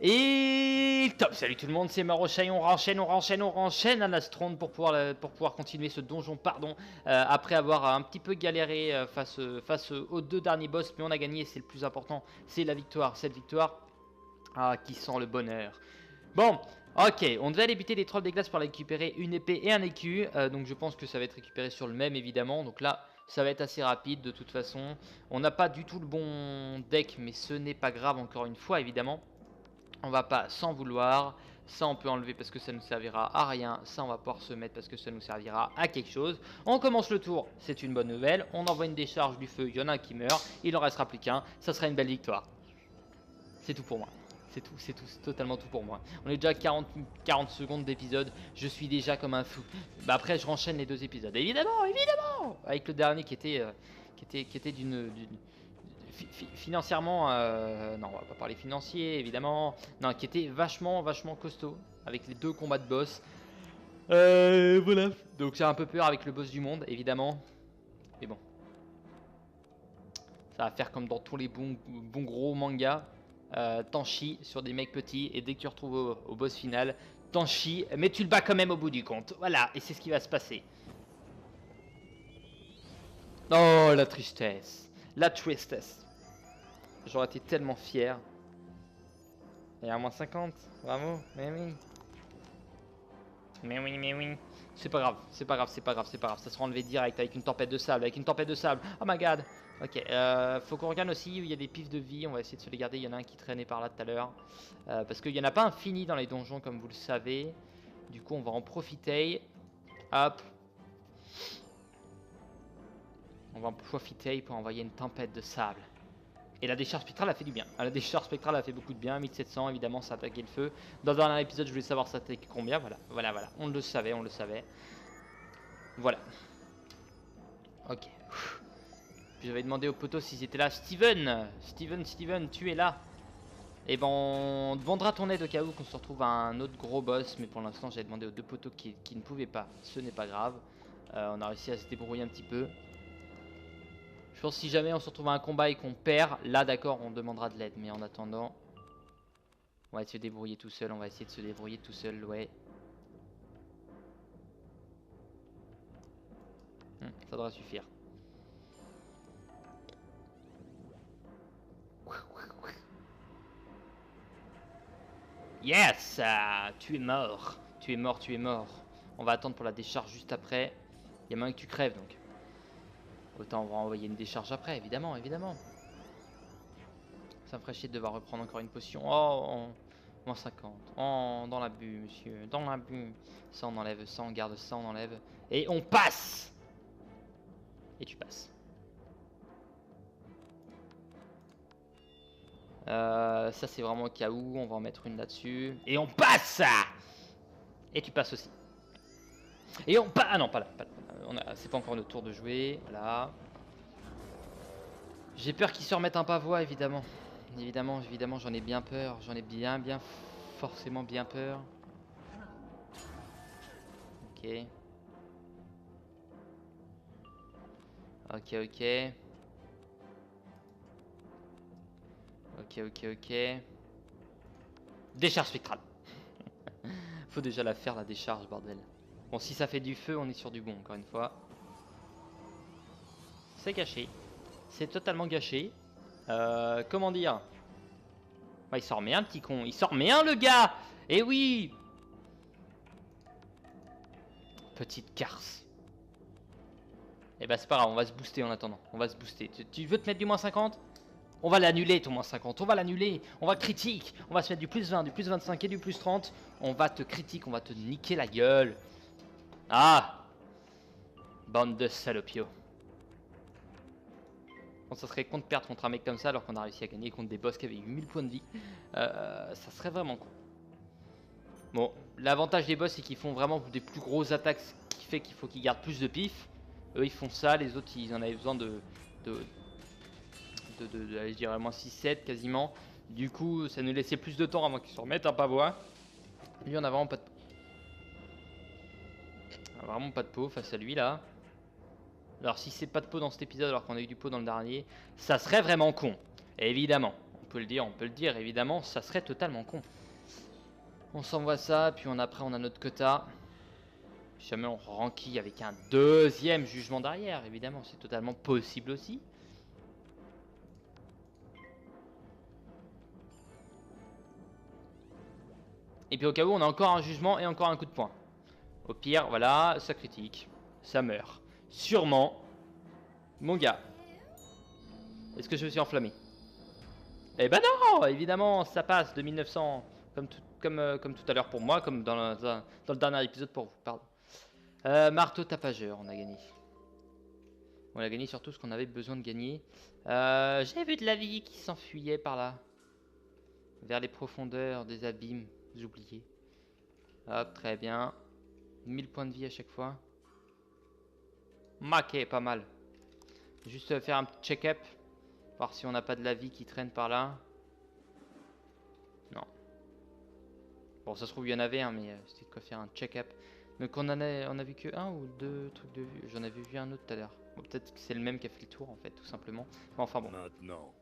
Et top, salut tout le monde, c'est Marochaï, on renchaîne un Astronde pour pouvoir continuer ce donjon, après avoir un petit peu galéré face aux deux derniers boss, mais on a gagné, c'est le plus important, c'est la victoire, cette victoire qui sent le bonheur. Bon, ok, on devait aller buter les trolls des glaces pour récupérer une épée et un écu, donc je pense que ça va être récupéré sur le même évidemment, donc là ça va être assez rapide de toute façon. On n'a pas du tout le bon deck, mais ce n'est pas grave encore une fois évidemment. On va pas s'en vouloir, ça on peut enlever parce que ça ne nous servira à rien, ça on va pouvoir se mettre parce que ça nous servira à quelque chose. On commence le tour, c'est une bonne nouvelle, on envoie une décharge du feu, il y en a un qui meurt, il en restera plus qu'un, ça sera une belle victoire. C'est tout pour moi. C'est totalement tout pour moi. On est déjà à 40 secondes d'épisode, je suis déjà comme un fou. Bah après je renchaîne les deux épisodes, évidemment. Avec le dernier qui était d'une financièrement, non on va pas parler financier évidemment, non qui était vachement costaud, avec les deux combats de boss. Voilà. Donc j'ai un peu peur avec le boss du monde évidemment, mais bon. Ça va faire comme dans tous les bons gros mangas. T'en chies sur des mecs petits et dès que tu retrouves au boss final, t'en chies, mais tu le bats quand même au bout du compte. Voilà, et c'est ce qui va se passer. Oh la tristesse, la tristesse. J'aurais été tellement fier. Et à moins 50, bravo, mais oui. Mais oui. C'est pas grave, ça sera enlevé direct avec une tempête de sable, Oh my god. Ok, faut qu'on regarde aussi où il y a des pifs de vie, on va essayer de se les garder, il y en a un qui traînait par là tout à l'heure. Parce qu'il n'y en a pas infini dans les donjons comme vous le savez. Du coup on va en profiter. Hop. On va en profiter pour envoyer une tempête de sable. Et la décharge spectrale a fait du bien. La décharge spectrale a fait beaucoup de bien. 1700 évidemment, ça a attaqué le feu. Dans le dernier épisode, je voulais savoir ça attaquait combien. Voilà. On le savait. Voilà. Ok. Puis j'avais demandé aux poteaux s'ils étaient là. Steven, tu es là. Et ben on demandera ton aide au cas où qu'on se retrouve à un autre gros boss. Mais pour l'instant, j'avais demandé aux deux poteaux qui ne pouvaient pas. Ce n'est pas grave. On a réussi à se débrouiller un petit peu. Je pense que si jamais on se retrouve à un combat et qu'on perd, là d'accord on demandera de l'aide. Mais en attendant, on va essayer de se débrouiller tout seul, ouais. Ça devrait suffire. Yes, tu es mort. On va attendre pour la décharge juste après. Il y a moyen que tu crèves donc. Autant on va envoyer une décharge après, évidemment. Ça me ferait chier de devoir reprendre encore une potion. Oh, moins 50. Oh, dans l'abus, monsieur. Dans l'abus. Ça, on enlève. Ça, on garde. Ça, on enlève. Et on passe. Et tu passes. Ça, c'est vraiment au cas où. On va en mettre une là-dessus. Et on passe. Et tu passes aussi. Et on passe. Ah non, pas là. C'est pas encore notre tour de jouer. Voilà. J'ai peur qu'ils se remettent un pavois, évidemment. Évidemment, j'en ai bien peur. J'en ai forcément bien peur. Ok. Décharge spectrale. Faut déjà la faire, la décharge, bordel. Bon, si ça fait du feu, on est sur du bon, encore une fois. C'est gâché. C'est totalement gâché. Comment dire? Bah, il s'en remet un, petit con. Il s'en remet un, le gars. Eh oui. Petite carse. Eh bah, c'est pas grave, on va se booster en attendant. Tu veux te mettre du moins 50? On va l'annuler ton moins 50, on va critique, on va se mettre du plus 20, du plus 25 et du plus 30. On va te critique, on va te niquer la gueule. Ah. Bande de salopios. Bon, ça serait con de perdre contre un mec comme ça alors qu'on a réussi à gagner contre des boss qui avaient eu 1000 points de vie. Ça serait vraiment con. Bon, l'avantage des boss c'est qu'ils font vraiment des plus grosses attaques, ce qui fait qu'il faut qu'ils gardent plus de pif. Eux ils font ça, les autres ils en avaient besoin de je dirais moins 6-7 quasiment. Du coup ça nous laissait plus de temps avant qu'ils se remettent un pavois. Lui on a vraiment pas de peau face à lui là. Alors si c'est pas de peau dans cet épisode alors qu'on a eu du peau dans le dernier, ça serait vraiment con. Et évidemment, on peut le dire, évidemment, ça serait totalement con. On s'envoie ça, puis après on a notre quota. Si jamais on ranquille avec un deuxième jugement d'arrière, évidemment, c'est totalement possible aussi. Et puis au cas où, on a encore un jugement et encore un coup de poing. Au pire, voilà, ça critique, ça meurt. Sûrement. Mon gars. Est-ce que je me suis enflammé? Eh ben non, évidemment, ça passe de 1900, comme tout à l'heure pour moi, comme dans le dernier épisode pour vous, pardon. Marteau tapageur, on a gagné. On a gagné surtout ce qu'on avait besoin de gagner. J'ai vu de la vie qui s'enfuyait par là. Vers les profondeurs des abîmes oubliés. Hop, très bien. 1000 points de vie à chaque fois. Ok, pas mal. Juste faire un petit check-up. Voir si on n'a pas de la vie qui traîne par là. Non. Bon, ça se trouve, il y en avait un, mais c'était de quoi faire un check-up. Donc on a vu que un ou deux trucs de vue. J'en avais vu un autre tout à l'heure. Bon, peut-être que c'est le même qui a fait le tour, en fait, tout simplement. Mais enfin bon. Maintenant,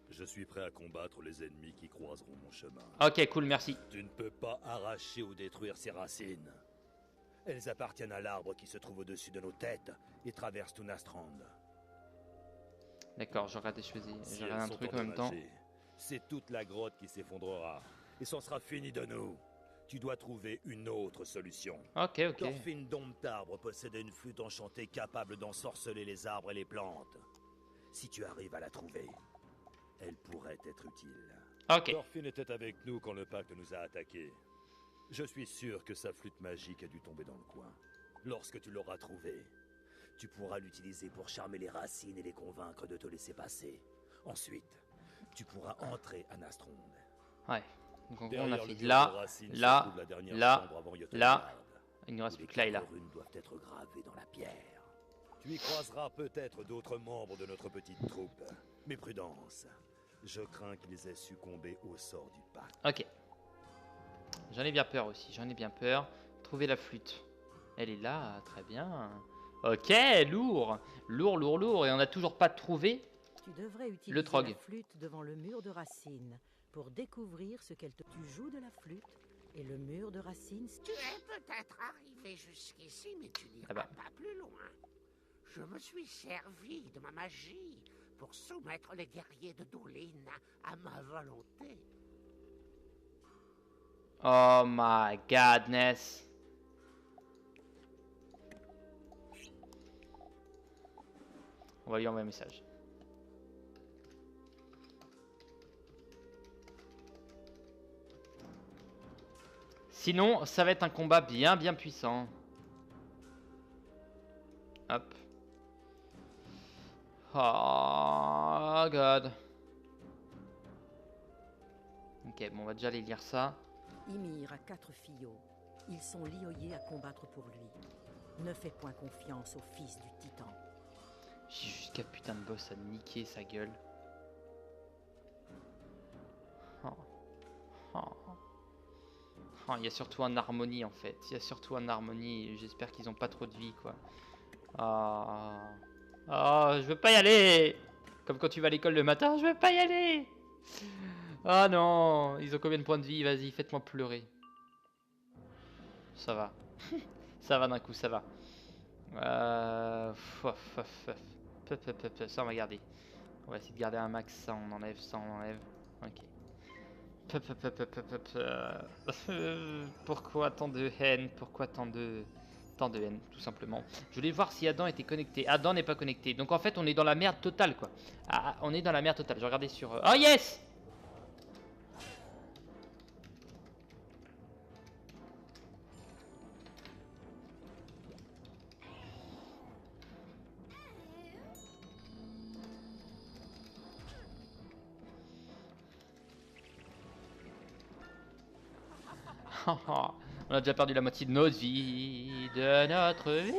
je suis prêt à combattre les ennemis qui croiseront mon chemin. Ok, cool, merci. Tu ne peux pas arracher ou détruire ces racines. Elles appartiennent à l'arbre qui se trouve au-dessus de nos têtes et traverse tout Nastrand. D'accord, j'ai regardé Si un truc en même temps. C'est toute la grotte qui s'effondrera. Et c'en sera fini de nous. Tu dois trouver une autre solution. Ok, ok. Thorfinn Domptarbre possédait une flûte enchantée capable d'ensorceler les arbres et les plantes. Si tu arrives à la trouver, elle pourrait être utile. Ok. Thorfinn était avec nous quand le pacte nous a attaqués. Je suis sûr que sa flûte magique a dû tomber dans le coin. Lorsque tu l'auras trouvée, tu pourras l'utiliser pour charmer les racines et les convaincre de te laisser passer. Ensuite, tu pourras entrer à Nastrond. Ouais. Donc en gros, on a Derrière fait le bureau là, de Racine se là, trouve la dernière là, chambre avant Jotunheim, là. Il ne où reste les plus que là et là. quatre runes doivent être gravées dans la pierre. Tu y croiseras peut-être d'autres membres de notre petite troupe. Mais prudence, je crains qu'ils aient succombé au sort du pacte. Ok. J'en ai bien peur aussi, j'en ai bien peur. Trouver la flûte. Elle est là, très bien. Ok, lourd. Lourd, lourd, lourd. Et on n'a toujours pas trouvé Tu devrais utiliser le trog. la flûte devant le mur de Racine pour découvrir ce qu'elle te... Tu joues de la flûte et le mur de Racine... Tu es peut-être arrivé jusqu'ici, mais tu n'iras pas plus loin. Je me suis servi de ma magie pour soumettre les guerriers de Doulin à ma volonté. Oh my godness. On va lui envoyer un message. Sinon, ça va être un combat bien puissant. Hop. Oh god. Ok, bon, on va déjà aller lire ça. Ymir a 4 fillots. Ils sont liés à combattre pour lui. Ne fais point confiance au fils du titan. J'ai jusqu'à putain de boss à niquer sa gueule. Oh. Oh. Oh, il y a surtout un harmonie en fait. Il y a surtout un harmonie. J'espère qu'ils ont pas trop de vie quoi. Ah. Oh, je veux pas y aller. Comme quand tu vas à l'école le matin, je veux pas y aller. Ah non, ils ont combien de points de vie? Vas-y, faites-moi pleurer. Ça va. Ça va d'un coup, ça va. Ça on va garder. On va essayer de garder un max, ça on enlève, Ok. Pourquoi tant de haine? Pourquoi tant de haine, tout simplement. Je voulais voir si Adam était connecté. Adam n'est pas connecté. Donc en fait, on est dans la merde totale, quoi. Ah, on est dans la merde totale. Je regardais sur... Oh yes! On a déjà perdu la moitié de notre vie, de notre vie.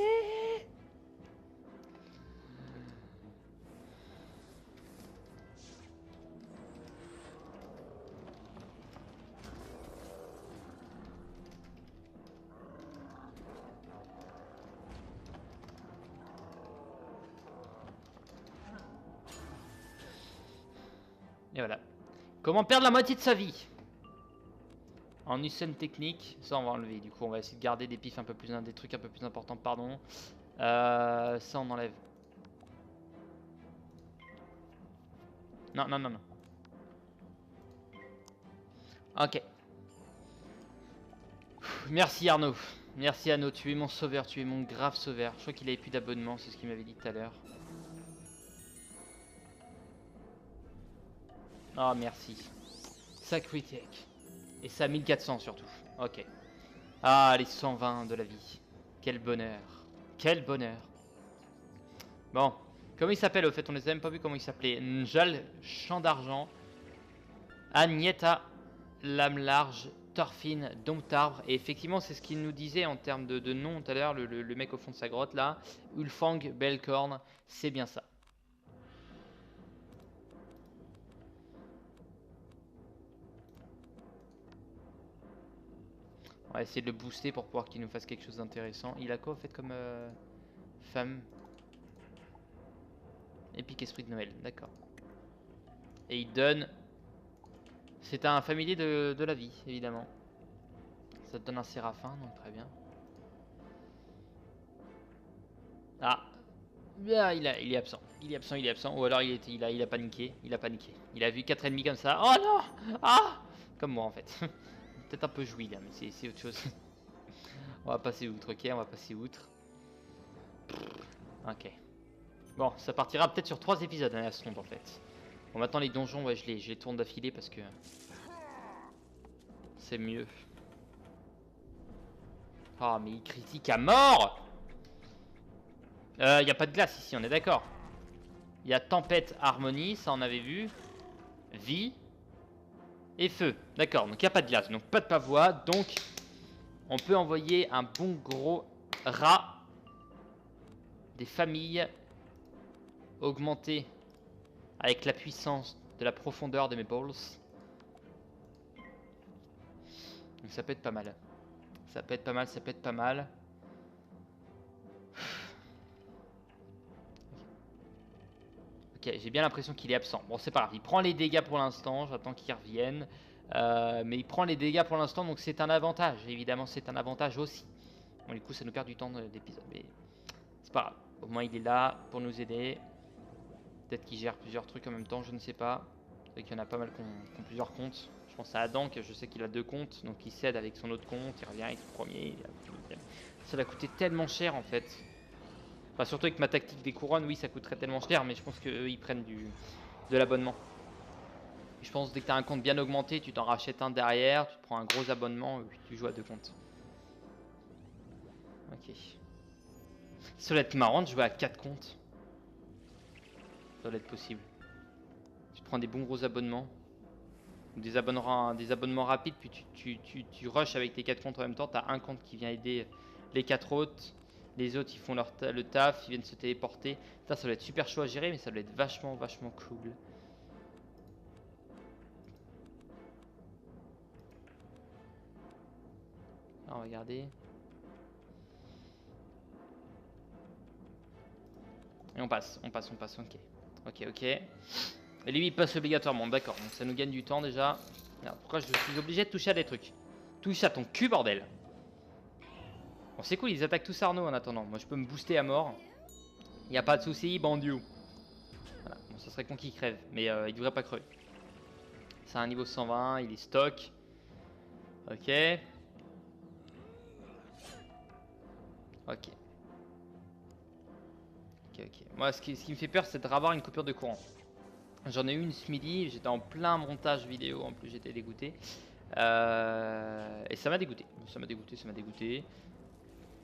Et voilà. Comment perdre la moitié de sa vie? En une scène technique, ça on va enlever. Du coup, on va essayer de garder des pifs un peu plus, des trucs un peu plus importants, pardon. Ça on enlève. Non, non, non, non. Ok. Merci Arnaud. Merci Arnaud, tu es mon sauveur, tu es mon grave sauveur. Je crois qu'il avait plus d'abonnement, c'est ce qu'il m'avait dit tout à l'heure. Oh merci. Sacré tech. Et ça 1400 surtout. Ok. Ah les 120 de la vie. Quel bonheur. Quel bonheur. Bon. Comment il s'appelle au fait? On les a même pas vu comment il s'appelait. Njal, Champ d'Argent. Agneta, Lame Large, Thorfinn, Domptarbre. Et effectivement, c'est ce qu'il nous disait en termes de nom tout à l'heure, le mec au fond de sa grotte là. Ulfang, Belcorn, c'est bien ça. On va essayer de le booster pour pouvoir qu'il nous fasse quelque chose d'intéressant. Il a quoi au fait comme femme? Épique esprit de Noël, d'accord. Et il donne... C'est un familier de la vie, évidemment. Ça te donne un séraphin, donc très bien. Ah, ah il est absent. Il est absent, il est absent. Ou alors il a paniqué. Il a paniqué. Il a vu 4 ennemis comme ça. Oh non! Ah! Comme moi en fait. Peut-être un peu joui là, mais c'est autre chose. On va passer outre, ok? On va passer outre. Ok. Bon, ça partira peut-être sur 3 épisodes à la sonde en fait. Bon, maintenant les donjons, ouais, je les tourne d'affilée parce que c'est mieux. Ah, mais il critique à mort! Y a pas de glace ici, on est d'accord. Il y a tempête, harmonie, ça on avait vu. Vie et feu. D'accord, donc il n'y a pas de glace, donc pas de pavois. Donc on peut envoyer un bon gros rat des familles augmentées avec la puissance de la profondeur de mes balls. Donc ça peut être pas mal. Ça peut être pas mal, ça peut être pas mal. Ok, j'ai bien l'impression qu'il est absent. Bon, c'est pas grave, il prend les dégâts pour l'instant, j'attends qu'il revienne. Mais il prend les dégâts pour l'instant, donc c'est un avantage. Évidemment, c'est un avantage aussi. Bon, du coup, ça nous perd du temps d'épisode, mais c'est pas grave. Au moins, il est là pour nous aider. Peut-être qu'il gère plusieurs trucs en même temps, je ne sais pas. C'est vrai qu'il y en a pas mal qui ont plusieurs comptes. Je pense à Adam, que je sais qu'il a 2 comptes, donc il cède avec son autre compte, il revient avec le premier. Ça va coûter tellement cher en fait. Enfin, surtout avec ma tactique des couronnes, oui, ça coûterait tellement cher, mais je pense qu'eux, ils prennent de l'abonnement. Je pense que dès que tu as un compte bien augmenté, tu t'en rachètes un derrière, tu te prends un gros abonnement, et puis tu joues à 2 comptes. Ok. Ça doit être marrant de jouer à 4 comptes. Ça doit être possible. Tu prends des bons gros abonnements. Des abonnements rapides, puis tu rushes avec tes 4 comptes en même temps. Tu as un compte qui vient aider les 4 autres. Les autres, ils font le taf, ils viennent se téléporter. Ça doit être super chaud à gérer, mais ça doit être vachement cool. Alors, on va regarder. Et on passe, ok. Ok. Et lui, il passe obligatoirement, d'accord. Donc ça nous gagne du temps déjà. Alors, pourquoi je suis obligé de toucher à des trucs? Touche à ton cul, bordel. Bon, c'est cool, ils attaquent tous Arnaud en attendant. Moi, je peux me booster à mort. Y a pas de souci, bandio. Voilà, bon, ça serait con qu'il crève, mais il devrait pas crever. C'est un niveau 120, il est stock. Ok. Ok. Moi, ce qui me fait peur, c'est de avoir une coupure de courant. J'en ai eu une ce midi, j'étais en plein montage vidéo, en plus j'étais dégoûté. Et ça m'a dégoûté.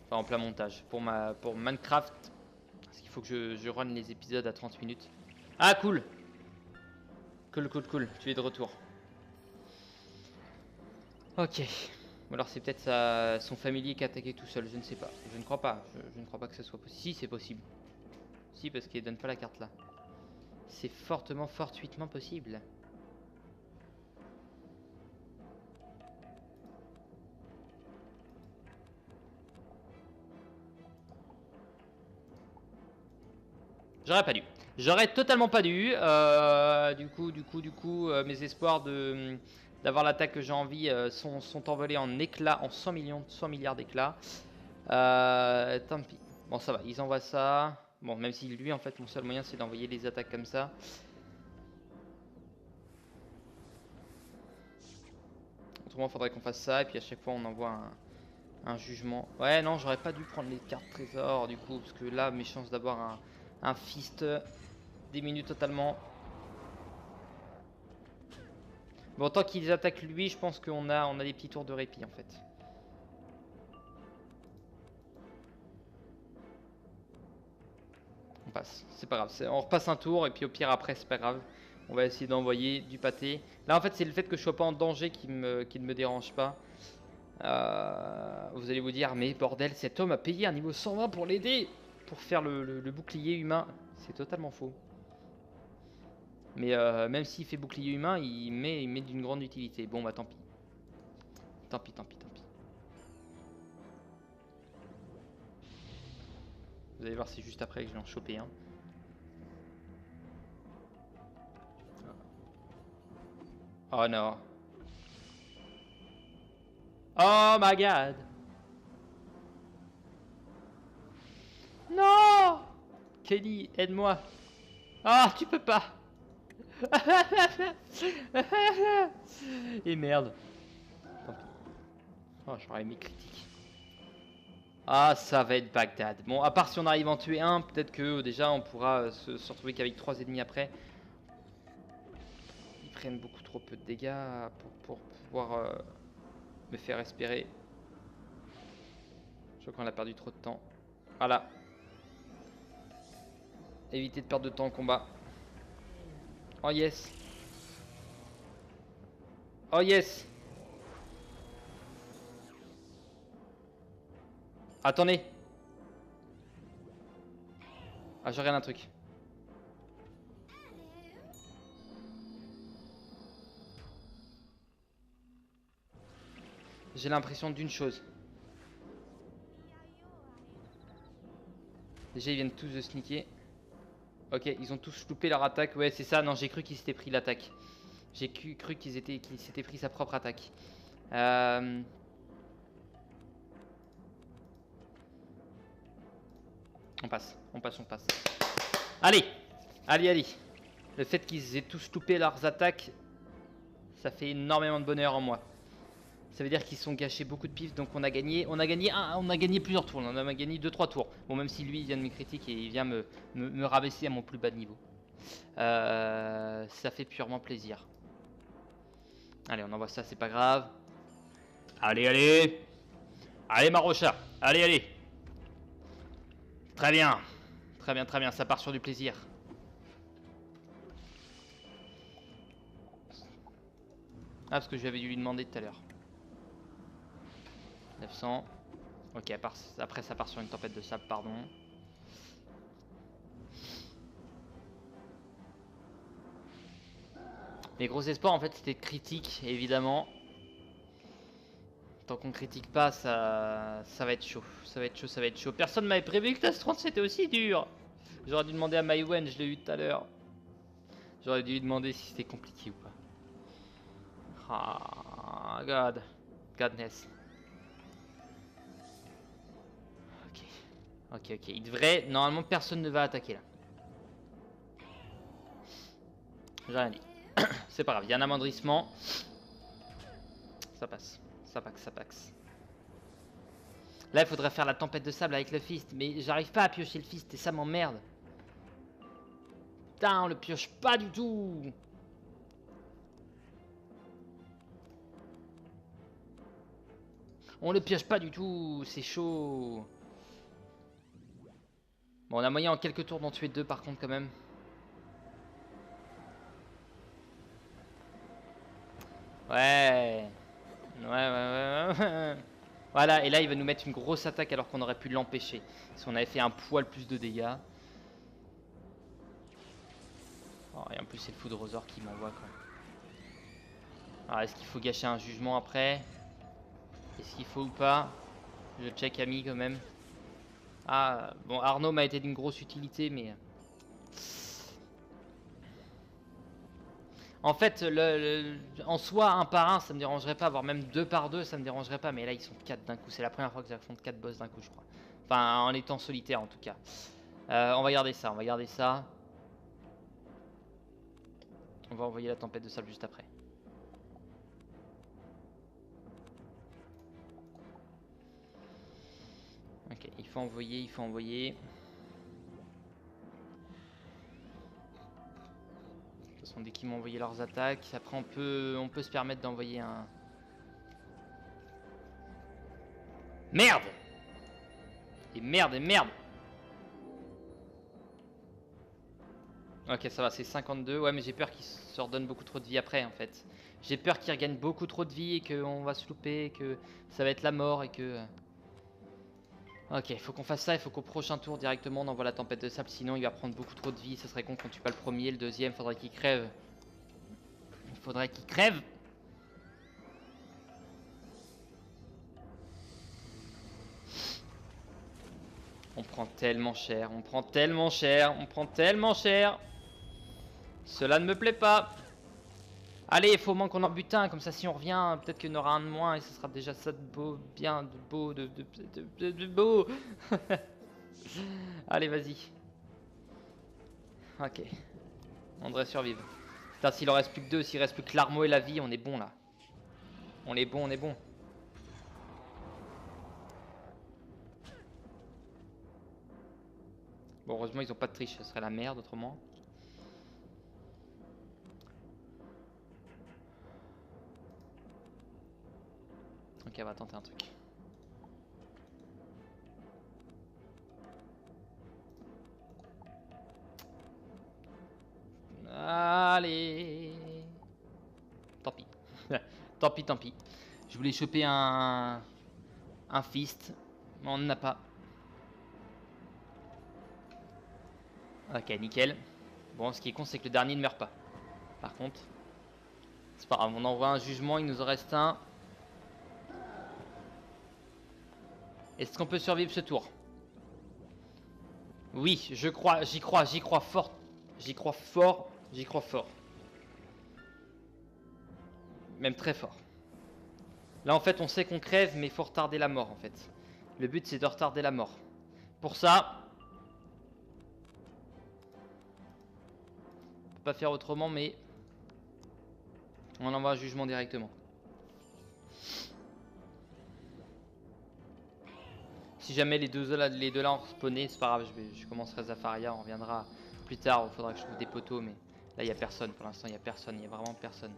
Enfin, en plein montage. Pour Minecraft, parce qu'il faut que je run les épisodes à 30 minutes. Ah, cool. Cool. Tu es de retour. Ok. Ou alors c'est peut-être son familier qui a attaqué tout seul, je ne sais pas. Je ne crois pas. Je ne crois pas que ce soit possible. Si, c'est possible. Si, parce qu'il donne pas la carte là. C'est fortuitement possible. J'aurais pas dû. J'aurais totalement pas dû. Du coup, mes espoirs d'avoir l'attaque que j'ai envie sont envolés en éclats, en 100 milliards d'éclats. Tant pis. Bon, ça va, ils envoient ça. Bon, même si lui, en fait, mon seul moyen, c'est d'envoyer les attaques comme ça. Autrement, il faudrait qu'on fasse ça. Et puis à chaque fois, on envoie un jugement. Ouais, non, j'aurais pas dû prendre les cartes trésor, du coup. Parce que là, mes chances d'avoir un fist diminuent totalement. Bon, tant qu'ils attaquent lui, je pense qu'on a des petits tours de répit, en fait. On passe, c'est pas grave, on repasse un tour et puis au pire après c'est pas grave. On va essayer d'envoyer du pâté. Là en fait c'est le fait que je sois pas en danger qui ne me dérange pas. Vous allez vous dire mais bordel, cet homme a payé un niveau 120 pour l'aider, pour faire le bouclier humain. C'est totalement faux. Mais même s'il fait bouclier humain, il met d'une grande utilité. Bon bah tant pis. Tant pis. Vous allez voir, c'est juste après que je vais en choper un. Oh non. Oh my god. Non. Kelly, aide-moi. Ah, tu peux pas. Et merde. Tant pis. Oh, j'aurais mis critique. Ah, ça va être Bagdad. Bon, à part si on arrive à en tuer un, peut-être que déjà on pourra se retrouver qu'avec 3 ennemis après. Ils prennent beaucoup trop peu de dégâts pour pouvoir me faire espérer. Je crois qu'on a perdu trop de temps. Voilà. Éviter de perdre de temps en combat. Oh yes. Oh yes. Attendez. Ah, je regarde un truc. J'ai l'impression d'une chose. Déjà, ils viennent tous de sneaker. Ok, ils ont tous loupé leur attaque. Ouais, c'est ça. Non, j'ai cru qu'ils s'étaient pris l'attaque. J'ai cru qu'ils s'étaient pris sa propre attaque. On passe. Allez. Le fait qu'ils aient tous loupé leurs attaques, ça fait énormément de bonheur en moi. Ça veut dire qu'ils sont gâchés beaucoup de pif, donc on a gagné plusieurs tours, on a gagné 2-3 tours. Bon, même si lui il vient de me critiquer et il vient me rabaisser à mon plus bas de niveau. Ça fait purement plaisir. Allez, on envoie ça, c'est pas grave. Allez Marocha, allez. Très bien, ça part sur du plaisir. Ah, parce que je lui avais dû lui demander tout à l'heure. 900. Ok, après ça part sur une tempête de sable, pardon. Mes gros espoirs en fait c'était critique, évidemment. Tant qu'on critique pas, ça va être chaud. Ça va être chaud. Personne m'avait prévu que Class 30 c'était aussi dur. J'aurais dû demander à Mywen, je l'ai eu tout à l'heure. J'aurais dû lui demander si c'était compliqué ou pas. Ah, Godness. Ok. Il devrait... Normalement, personne ne va attaquer là. J'ai rien dit. C'est pas grave, il y a un amoindrissement. Ça passe. Là, il faudrait faire la tempête de sable avec le fist. Mais j'arrive pas à piocher le fist et ça m'emmerde. Putain, on le pioche pas du tout. On le pioche pas du tout, c'est chaud. Bon, on a moyen en quelques tours d'en tuer 2 par contre quand même. Ouais. Voilà, et là il va nous mettre une grosse attaque alors qu'on aurait pu l'empêcher. Si on avait fait un poil plus de dégâts. Oh, et en plus c'est le foudrosaure qui m'envoie quoi. Alors est-ce qu'il faut gâcher un jugement après? Est-ce qu'il faut ou pas? Je check ami quand même. Ah, bon, Arnaud m'a été d'une grosse utilité, mais... En fait, en soi, un par un, ça me dérangerait pas, voire même deux par deux, ça me dérangerait pas. Mais là, ils sont 4 d'un coup. C'est la première fois que j'affronte 4 boss d'un coup, je crois. Enfin, en étant solitaire, en tout cas. On va garder ça, on va garder ça. On va envoyer la tempête de sable juste après. Ok, il faut envoyer, il faut envoyer. De toute façon, dès qu'ils m'ont envoyé leurs attaques, après on peut se permettre d'envoyer un... Merde! Et merde, et merde! Ok, ça va, c'est 52. Ouais, mais j'ai peur qu'ils se redonnent beaucoup trop de vie après, en fait. J'ai peur qu'ils regagnent beaucoup trop de vie et qu'on va se louper, que ça va être la mort et que... Ok, il faut qu'on fasse ça, il faut qu'au prochain tour directement on envoie la tempête de sable, sinon il va prendre beaucoup trop de vie, ça serait con qu'on tue pas le premier, le deuxième, faudrait qu'il crève. Il faudrait qu'il crève. On prend tellement cher, on prend tellement cher, on prend tellement cher. Cela ne me plaît pas. Allez, il faut au moins qu'on en bute un, comme ça si on revient, peut-être qu'il y en aura un de moins et ce sera déjà ça de beau, bien, de beau, de beau. Allez, vas-y. Ok. On devrait survivre. Putain, s'il en reste plus que deux, s'il reste plus que l'armeau et la vie, on est bon là. On est bon, on est bon. Bon, heureusement, ils ont pas de triche, ce serait la merde autrement. Ok, on va tenter un truc. Allez. Tant pis. Tant pis, tant pis. Je voulais choper un fist, mais on n'en a pas. Ok, nickel. Bon, ce qui est con, c'est que le dernier ne meurt pas. Par contre, c'est pas grave, on envoie un jugement, il nous en reste un. Est-ce qu'on peut survivre ce tour? Oui, je crois, j'y crois fort. J'y crois fort, j'y crois fort. Même très fort. Là, en fait, on sait qu'on crève, mais il faut retarder la mort, en fait. Le but, c'est de retarder la mort. Pour ça... on peut pas faire autrement, mais... on envoie un jugement directement. Si jamais les deux là ont spawné, c'est pas grave, je commencerai Zafaria, on reviendra plus tard, il faudra que je trouve des poteaux, mais là il n'y a personne, pour l'instant il n'y a personne, il n'y a vraiment personne.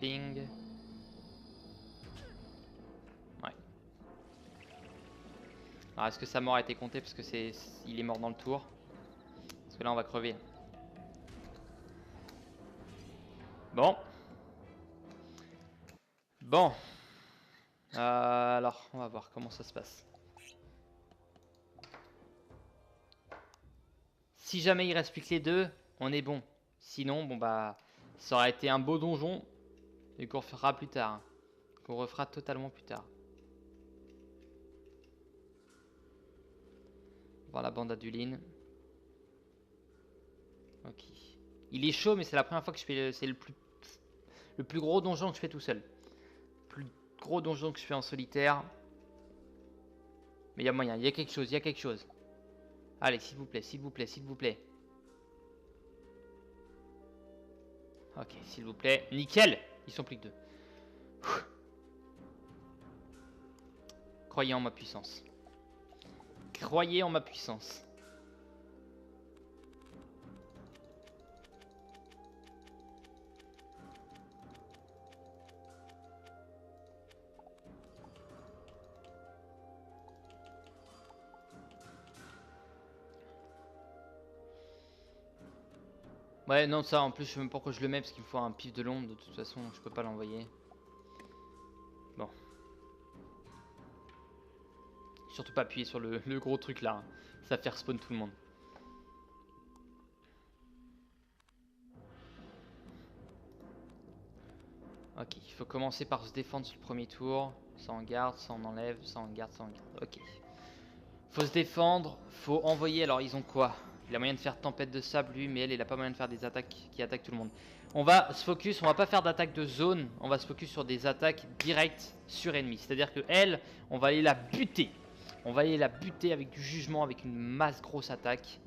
Ping. Ouais. Alors est-ce que sa mort a été comptée parce que il est mort dans le tour? Parce que là on va crever. Bon. Bon. Alors, on va voir comment ça se passe. Si jamais il reste plus que les deux, on est bon. Sinon, bon bah, ça aurait été un beau donjon et qu'on refera plus tard. Qu'on refera totalement plus tard. Voir la bande Aduline. Ok. Il est chaud, mais c'est la première fois que je fais. C'est le plus gros donjon que je fais tout seul. Plus gros donjon que je fais en solitaire. Mais il y a moyen, il y a quelque chose, il y a quelque chose. Allez, s'il vous plaît, s'il vous plaît, s'il vous plaît. Ok, s'il vous plaît. Nickel! Ils sont plus que deux. Croyez en ma puissance. Croyez en ma puissance. Ouais, non, ça en plus, je sais même pas pourquoi je le mets parce qu'il me faut un pif de l'ombre. De toute façon, je peux pas l'envoyer. Bon. Surtout pas appuyer sur le gros truc là. Ça va faire spawn tout le monde. Ok, il faut commencer par se défendre sur le premier tour. Ça en garde, ça en enlève, ça en garde, ça en garde. Ok. Faut se défendre, faut envoyer. Alors, ils ont quoi? Il a moyen de faire tempête de sable lui, mais elle, il a pas moyen de faire des attaques qui attaquent tout le monde. On va se focus, on va pas faire d'attaque de zone, on va se focus sur des attaques directes sur ennemi. C'est-à-dire que elle, on va aller la buter. On va aller la buter avec du jugement, avec une masse grosse attaque.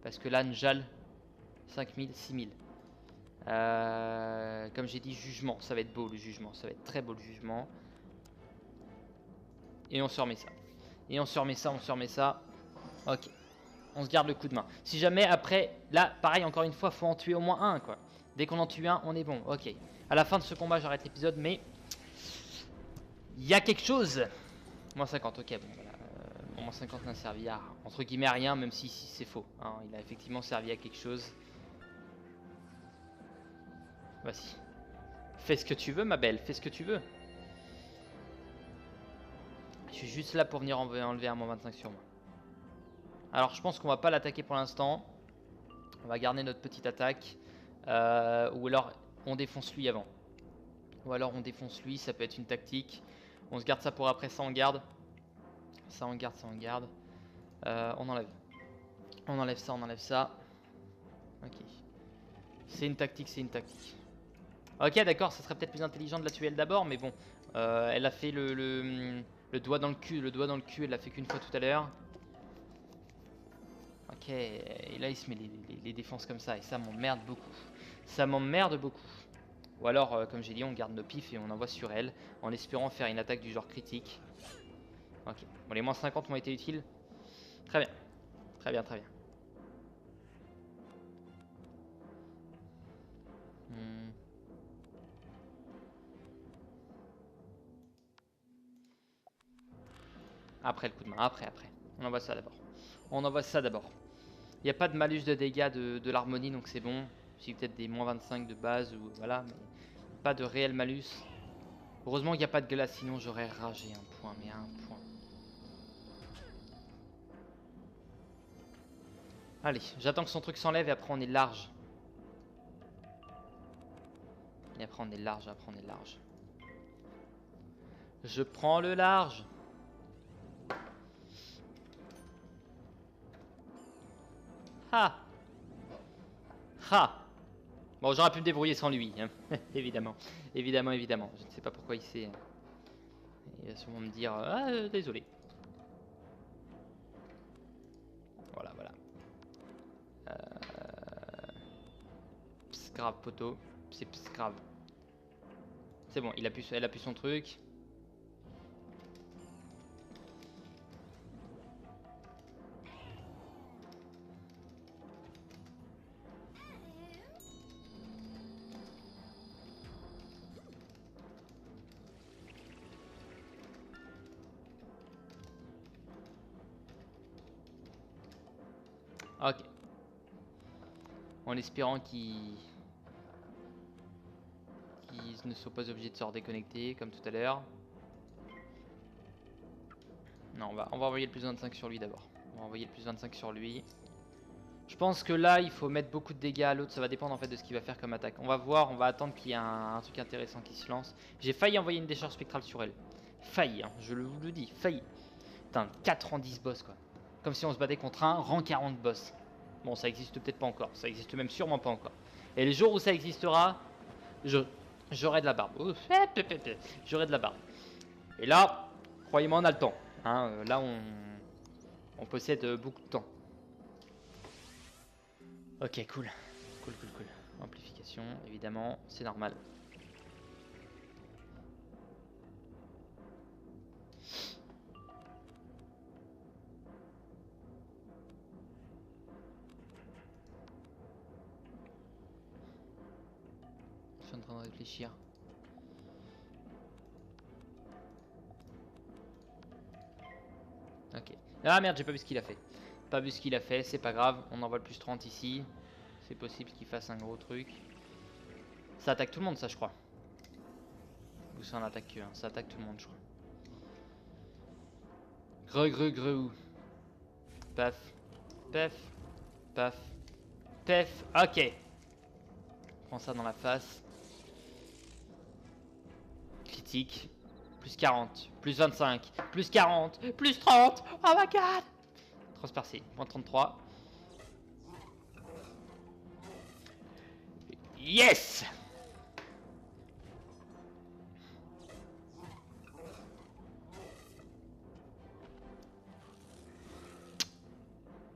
Parce que là, Njal, 5000, 6000. Comme j'ai dit, jugement, ça va être beau le jugement, ça va être très beau le jugement. Et on se remet ça. Et on se remet ça, on se remet ça. Ok. On se garde le coup de main. Si jamais après, là, pareil, encore une fois, faut en tuer au moins un, quoi. Dès qu'on en tue un, on est bon. Ok. À la fin de ce combat, j'arrête l'épisode, mais il y a quelque chose. Moins 50, ok, bon, voilà. Moins 50 n'a servi à, entre guillemets, à rien, même si c'est faux. Hein. Il a effectivement servi à quelque chose. Vas-y. Fais ce que tu veux, ma belle. Fais ce que tu veux. Je suis juste là pour venir enlever un moins 25 sur moi. Alors, je pense qu'on va pas l'attaquer pour l'instant. On va garder notre petite attaque. Ou alors, on défonce lui avant. Ou alors, on défonce lui. Ça peut être une tactique. On se garde ça pour après. Ça, on garde. Ça, on garde. Ça, on garde. On enlève. On enlève ça. On enlève ça. Ok. C'est une tactique. C'est une tactique. Ok, d'accord. Ça serait peut-être plus intelligent de la tuer elle d'abord. Mais bon. Elle a fait le doigt dans le cul. Le doigt dans le cul, elle l'a fait qu'une fois tout à l'heure. Ok, et là il se met les défenses comme ça, et ça m'emmerde beaucoup. Ça m'emmerde beaucoup. Ou alors, comme j'ai dit, on garde nos pifs et on envoie sur elle, en espérant faire une attaque du genre critique. Ok, bon les moins 50 m'ont été utiles. Très bien, très bien, très bien. Après le coup de main, après. On envoie ça d'abord. On envoie ça d'abord. Il n'y a pas de malus de dégâts de l'harmonie, donc c'est bon. J'ai peut-être des moins 25 de base, ou voilà, mais pas de réel malus. Heureusement qu'il n'y a pas de glace, sinon j'aurais ragé un point, mais un point. Allez, j'attends que son truc s'enlève et après on est large. Et après on est large, après on est large. Je prends le large. Ha! Ha! Bon, j'aurais pu me débrouiller sans lui, hein. Évidemment. Évidemment. Je ne sais pas pourquoi il s'est... Il va sûrement me dire... Ah, désolé. Voilà. Pss, grave, poteau. C'est grave. C'est bon, elle a pu son truc. Ok. En espérant qu'ils ne soient pas obligés de se redéconnecter comme tout à l'heure. Non, on va envoyer le plus 25 sur lui d'abord. On va envoyer le plus 25 sur lui. Je pense que là, il faut mettre beaucoup de dégâts à l'autre. Ça va dépendre en fait de ce qu'il va faire comme attaque. On va voir, on va attendre qu'il y ait un truc intéressant qui se lance. J'ai failli envoyer une décharge spectrale sur elle. Failli, hein, je vous le dis, failli. Putain, 4 en 10 boss quoi. Comme si on se battait contre un rang 40 boss. Bon, ça existe peut-être pas encore. Ça existe même sûrement pas encore. Et les jours où ça existera, j'aurai de la barbe. J'aurai de la barbe. Et là, croyez-moi, on a le temps. Hein, là, on possède beaucoup de temps. Ok, cool. Cool. Amplification, évidemment, c'est normal. Je suis en train de réfléchir. Ok. Ah merde, j'ai pas vu ce qu'il a fait. Pas vu ce qu'il a fait, c'est pas grave. On envoie le plus 30 ici. C'est possible qu'il fasse un gros truc. Ça attaque tout le monde, ça, je crois. Ou ça en attaque que un. Ça attaque tout le monde, je crois. Greu. Paf. Ok. Prends ça dans la face. Critique. Plus 40, plus 25, plus 40, plus 30. Oh my god. Transpercé, moins 33. Yes!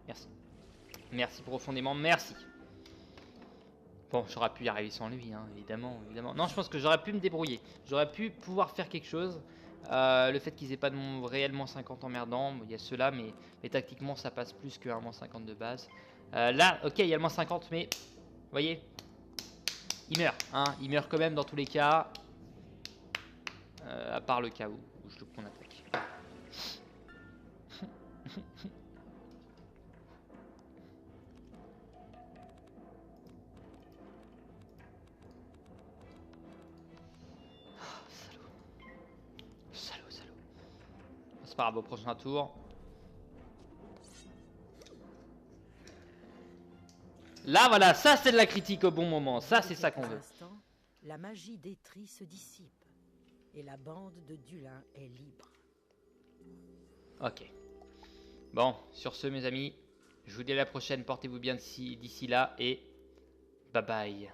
Merci. Merci profondément, merci. Bon, j'aurais pu y arriver sans lui, hein, évidemment, évidemment. Non, je pense que j'aurais pu me débrouiller. J'aurais pu pouvoir faire quelque chose. Le fait qu'ils aient pas de réellement 50 emmerdants, il y a ceux-là, mais tactiquement, ça passe plus que un moins 50 de base. Là, ok, il y a le moins 50, mais vous voyez, il meurt. Hein, il meurt quand même dans tous les cas. À part le cas où je loupe mon attaque. Salaud. C'est pas grave, au prochain tour. Là, voilà, ça c'est de la critique au bon moment. Ça, c'est ça qu'on veut. La magie d'Étri se dissipe et la bande de Dulin est libre. Ok. Bon, sur ce, mes amis, je vous dis à la prochaine. Portez-vous bien d'ici là et bye bye.